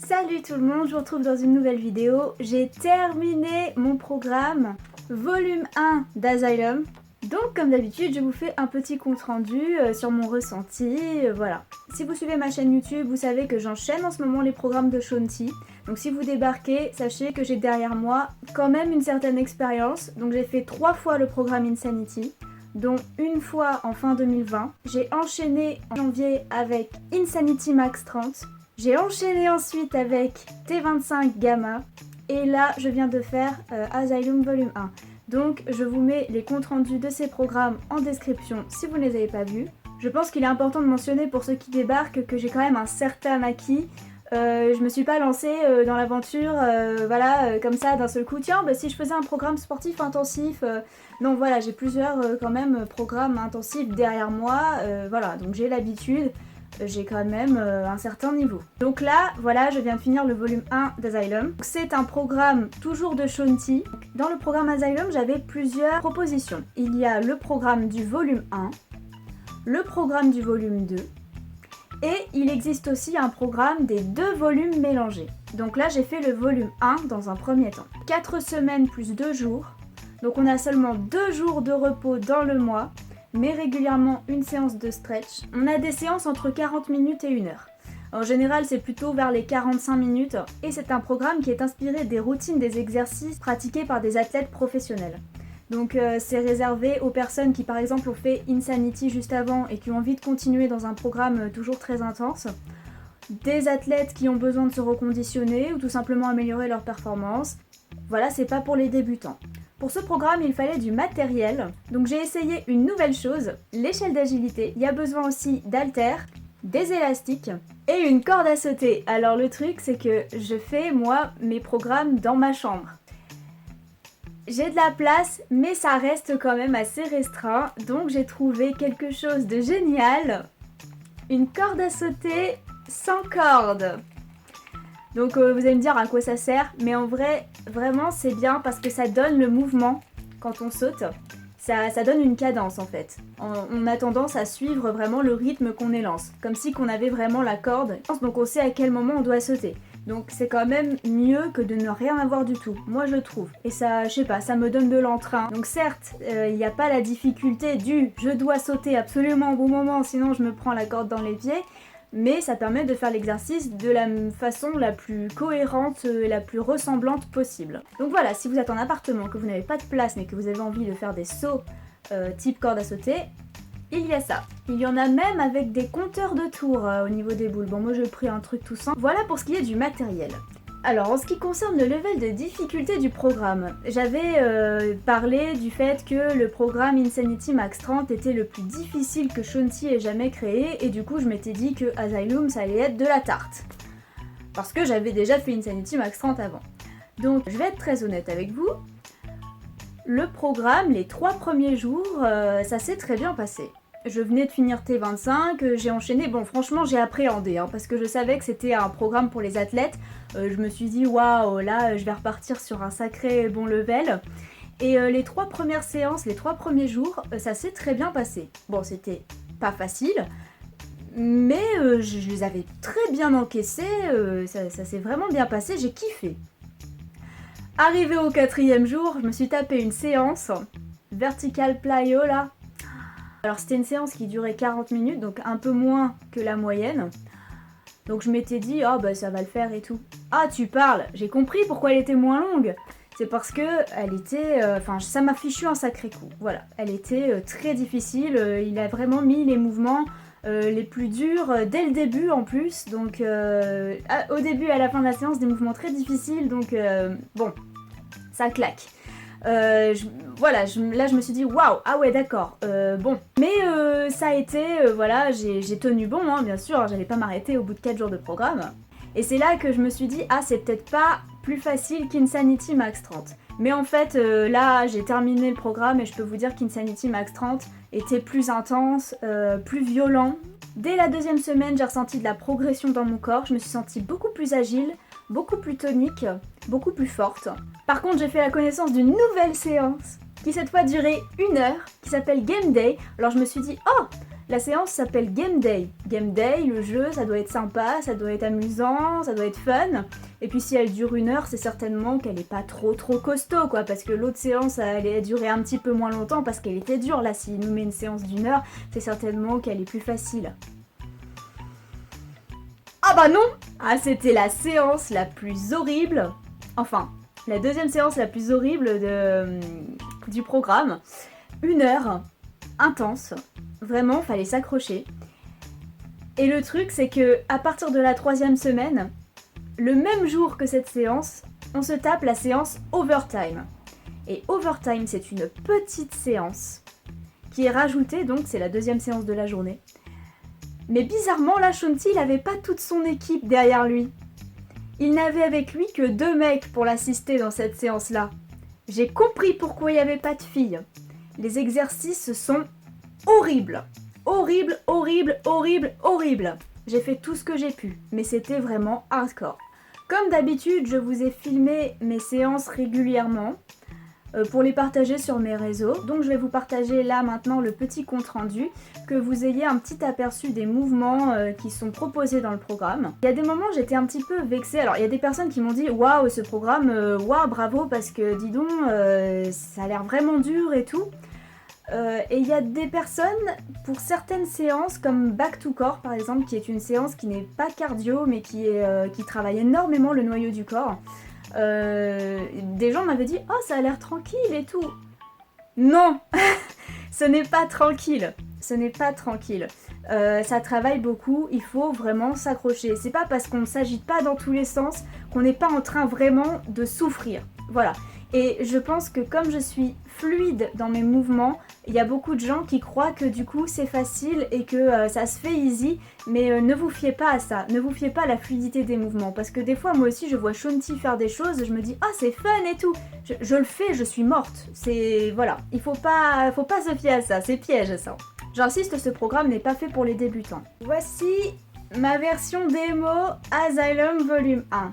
Salut tout le monde, je vous retrouve dans une nouvelle vidéo. J'ai terminé mon programme volume 1 d'Asylum. Donc comme d'habitude, je vous fais un petit compte rendu sur mon ressenti, voilà. Si vous suivez ma chaîne YouTube, vous savez que j'enchaîne en ce moment les programmes de Shaunti. Donc si vous débarquez, sachez que j'ai derrière moi quand même une certaine expérience. Donc j'ai fait 3 fois le programme Insanity, dont une fois en fin 2020. J'ai enchaîné en janvier avec Insanity Max 30. J'ai enchaîné ensuite avec T25 Gamma. Et là, je viens de faire Asylum Volume 1. Donc, je vous mets les comptes rendus de ces programmes en description si vous ne les avez pas vus. Je pense qu'il est important de mentionner pour ceux qui débarquent que j'ai quand même un certain acquis. Je me suis pas lancée dans l'aventure, comme ça d'un seul coup. Tiens, si je faisais un programme sportif intensif. Non, voilà, j'ai plusieurs quand même programmes intensifs derrière moi. Voilà, donc j'ai l'habitude. J'ai quand même un certain niveau. Donc là, voilà, je viens de finir le volume 1 d'Asylum. C'est un programme toujours de Shaunti. Dans le programme Asylum, j'avais plusieurs propositions. Il y a le programme du volume 1, le programme du volume 2, et il existe aussi un programme des 2 volumes mélangés. Donc là, j'ai fait le volume 1 dans un premier temps. 4 semaines plus 2 jours. Donc on a seulement 2 jours de repos dans le mois, mais régulièrement une séance de stretch. On a des séances entre 40 minutes et 1 heure. En général, c'est plutôt vers les 45 minutes et c'est un programme qui est inspiré des routines des exercices pratiqués par des athlètes professionnels. Donc c'est réservé aux personnes qui par exemple ont fait Insanity juste avant et qui ont envie de continuer dans un programme toujours très intense. Des athlètes qui ont besoin de se reconditionner ou tout simplement améliorer leur performance. Voilà, c'est pas pour les débutants. Pour ce programme, il fallait du matériel, donc j'ai essayé une nouvelle chose, l'échelle d'agilité. Il y a besoin aussi d'haltères, des élastiques et une corde à sauter. Alors le truc, c'est que je fais, moi, mes programmes dans ma chambre. J'ai de la place, mais ça reste quand même assez restreint, donc j'ai trouvé quelque chose de génial. Une corde à sauter sans corde. Donc vous allez me dire à quoi ça sert, mais en vrai, vraiment c'est bien parce que ça donne le mouvement quand on saute. Ça donne une cadence en fait. On a tendance à suivre vraiment le rythme qu'on élance, comme si qu'on avait vraiment la corde, donc on sait à quel moment on doit sauter. Donc c'est quand même mieux que de ne rien avoir du tout, moi je trouve. Et ça, je sais pas, ça me donne de l'entrain. Donc certes, il n'y a pas la difficulté du « je dois sauter absolument au bon moment, sinon je me prends la corde dans les pieds », mais ça permet de faire l'exercice de la façon la plus cohérente et la plus ressemblante possible. Donc voilà, si vous êtes en appartement, que vous n'avez pas de place mais que vous avez envie de faire des sauts type corde à sauter, il y a ça. Il y en a même avec des compteurs de tours au niveau des boules. Bon, moi j'ai pris un truc tout simple. Voilà pour ce qui est du matériel. Alors, en ce qui concerne le level de difficulté du programme, j'avais parlé du fait que le programme Insanity Max 30 était le plus difficile que Shaunti ait jamais créé, et du coup je m'étais dit que Asylum ça allait être de la tarte. Parce que j'avais déjà fait Insanity Max 30 avant. Donc je vais être très honnête avec vous, le programme, les 3 premiers jours, ça s'est très bien passé. Je venais de finir T25, j'ai enchaîné, bon franchement j'ai appréhendé, parce que je savais que c'était un programme pour les athlètes. Je me suis dit waouh, là je vais repartir sur un sacré bon level. Et les 3 premières séances, les 3 premiers jours, ça s'est très bien passé. Bon, c'était pas facile, mais je les avais très bien encaissés, ça s'est vraiment bien passé, j'ai kiffé. Arrivé au 4e jour, je me suis tapé une séance, vertical plyo là. Alors c'était une séance qui durait 40 minutes, donc un peu moins que la moyenne. Donc je m'étais dit, ça va le faire et tout. Ah tu parles, j'ai compris pourquoi elle était moins longue. C'est parce que elle était, ça m'a fichu un sacré coup. Voilà, elle était très difficile, il a vraiment mis les mouvements les plus durs dès le début en plus. Donc au début et à la fin de la séance, des mouvements très difficiles, donc bon, ça claque. Là je me suis dit waouh, ah ouais d'accord, bon. Mais ça a été, j'ai tenu bon, bien sûr, j'allais pas m'arrêter au bout de 4 jours de programme. Et c'est là que je me suis dit, c'est peut-être pas plus facile qu'Insanity Max 30. Mais en fait, là j'ai terminé le programme et je peux vous dire qu'Insanity Max 30 était plus intense, plus violent. Dès la 2e semaine, j'ai ressenti de la progression dans mon corps, je me suis sentie beaucoup plus agile, beaucoup plus tonique, beaucoup plus forte. Par contre, j'ai fait la connaissance d'une nouvelle séance qui cette fois durait 1 heure, qui s'appelle Game Day. Alors je me suis dit, La séance s'appelle Game Day. Game Day, le jeu, ça doit être sympa, ça doit être amusant, ça doit être fun. Et puis si elle dure 1 heure, c'est certainement qu'elle est pas trop costaud, quoi. Parce que l'autre séance, elle a duré un petit peu moins longtemps parce qu'elle était dure. Là, s'il nous met une séance d'1 heure, c'est certainement qu'elle est plus facile. Ah bah non! Ah, c'était la séance la plus horrible. Enfin, la deuxième séance la plus horrible du programme. 1 heure, intense. Vraiment, fallait s'accrocher. Et le truc, c'est que à partir de la 3e semaine, le même jour que cette séance, on se tape la séance Overtime. Et Overtime, c'est une petite séance qui est rajoutée, donc c'est la 2e séance de la journée. Mais bizarrement, là, Shaunti, il avait pas toute son équipe derrière lui. Il n'avait avec lui que 2 mecs pour l'assister dans cette séance-là. J'ai compris pourquoi il n'y avait pas de filles. Les exercices sont horribles. Horrible, horrible, horrible, horrible. J'ai fait tout ce que j'ai pu, mais c'était vraiment hardcore. Comme d'habitude, je vous ai filmé mes séances régulièrement pour les partager sur mes réseaux. Donc je vais vous partager là maintenant le petit compte rendu, que vous ayez un petit aperçu des mouvements qui sont proposés dans le programme. Il y a des moments j'étais un petit peu vexée. Alors il y a des personnes qui m'ont dit waouh, ce programme, waouh, bravo, parce que dis donc, ça a l'air vraiment dur et tout. Et il y a des personnes, pour certaines séances, comme Back to Core par exemple, qui est une séance qui n'est pas cardio, mais qui travaille énormément le noyau du corps. Des gens m'avaient dit « Oh, ça a l'air tranquille et tout !» Non. Ce n'est pas tranquille. Ce n'est pas tranquille. Ça travaille beaucoup, il faut vraiment s'accrocher. C'est pas parce qu'on ne s'agite pas dans tous les sens qu'on n'est pas en train vraiment de souffrir. Voilà. Et je pense que comme je suis fluide dans mes mouvements, il y a beaucoup de gens qui croient que du coup c'est facile et que ça se fait easy, mais ne vous fiez pas à ça, ne vous fiez pas à la fluidité des mouvements, parce que des fois moi aussi je vois Shaunti faire des choses, je me dis ah c'est fun et tout, je le fais, je suis morte, c'est voilà, il faut pas se fier à ça, c'est piège ça. J'insiste, ce programme n'est pas fait pour les débutants. Voici ma version démo Asylum Volume 1.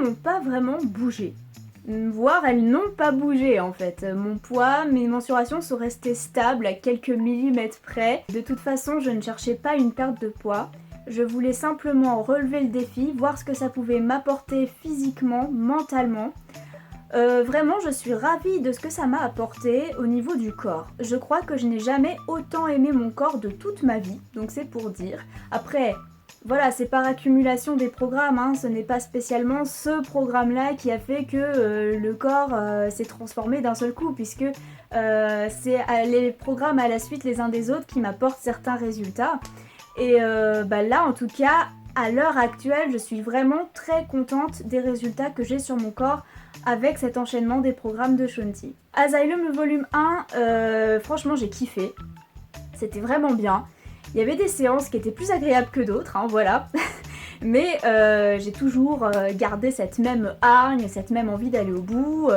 n'ont pas vraiment bougé. Voire elles n'ont pas bougé en fait. Mon poids, mes mensurations sont restées stables à quelques millimètres près. De toute façon, je ne cherchais pas une perte de poids. Je voulais simplement relever le défi, voir ce que ça pouvait m'apporter physiquement, mentalement. Vraiment, je suis ravie de ce que ça m'a apporté au niveau du corps. Je crois que je n'ai jamais autant aimé mon corps de toute ma vie, donc c'est pour dire. Après, voilà, c'est par accumulation des programmes, hein. Ce n'est pas spécialement ce programme-là qui a fait que le corps s'est transformé d'un seul coup, puisque c'est les programmes à la suite les uns des autres qui m'apportent certains résultats. Et là, en tout cas, à l'heure actuelle, je suis vraiment très contente des résultats que j'ai sur mon corps avec cet enchaînement des programmes de Shaun-T. Asylum le volume 1, franchement j'ai kiffé, c'était vraiment bien. Il y avait des séances qui étaient plus agréables que d'autres, hein, voilà. Mais j'ai toujours gardé cette même hargne, cette même envie d'aller au bout.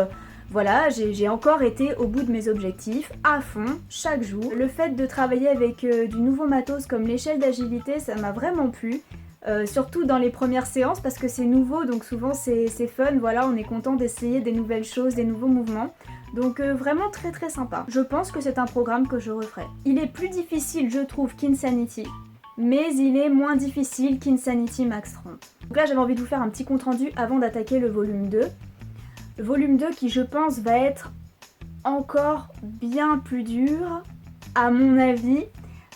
Voilà, j'ai encore été au bout de mes objectifs, à fond, chaque jour. Le fait de travailler avec du nouveau matos comme l'échelle d'agilité, ça m'a vraiment plu. Surtout dans les premières séances parce que c'est nouveau, donc souvent c'est fun, voilà, on est content d'essayer des nouvelles choses, des nouveaux mouvements. Donc vraiment très très sympa. Je pense que c'est un programme que je referai. Il est plus difficile je trouve qu'Insanity, mais il est moins difficile qu'Insanity Max 30. Donc là j'avais envie de vous faire un petit compte rendu avant d'attaquer le volume 2. Le volume 2 qui je pense va être encore bien plus dur, à mon avis,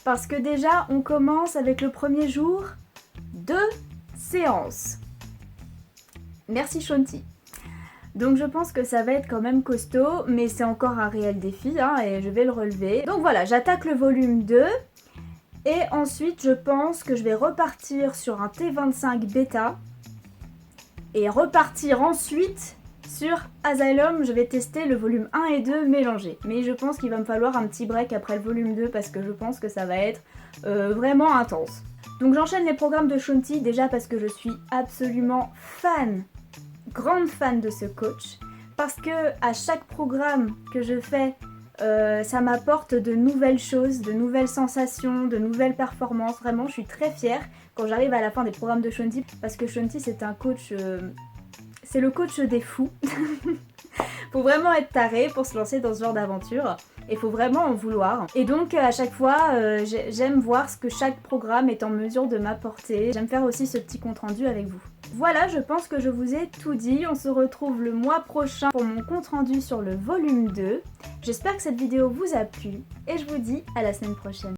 parce que déjà on commence avec le premier jour 2 séances. Merci Shaun-T. Donc je pense que ça va être quand même costaud, mais c'est encore un réel défi hein, et je vais le relever. Donc voilà, j'attaque le volume 2 et ensuite je pense que je vais repartir sur un T25 bêta et repartir ensuite sur Asylum. Je vais tester le volume 1 et 2 mélangés. Mais je pense qu'il va me falloir un petit break après le volume 2 parce que je pense que ça va être vraiment intense. Donc j'enchaîne les programmes de Shaun-T déjà parce que je suis absolument fan, grande fan de ce coach, parce que à chaque programme que je fais, ça m'apporte de nouvelles choses, de nouvelles sensations, de nouvelles performances. Vraiment, je suis très fière quand j'arrive à la fin des programmes de Shaun-T, parce que Shaun-T c'est un coach, c'est le coach des fous. Faut vraiment être taré pour se lancer dans ce genre d'aventure. Il faut vraiment en vouloir. Et donc à chaque fois, j'aime voir ce que chaque programme est en mesure de m'apporter. J'aime faire aussi ce petit compte rendu avec vous. Voilà, je pense que je vous ai tout dit. On se retrouve le mois prochain pour mon compte rendu sur le volume 2. J'espère que cette vidéo vous a plu et je vous dis à la semaine prochaine.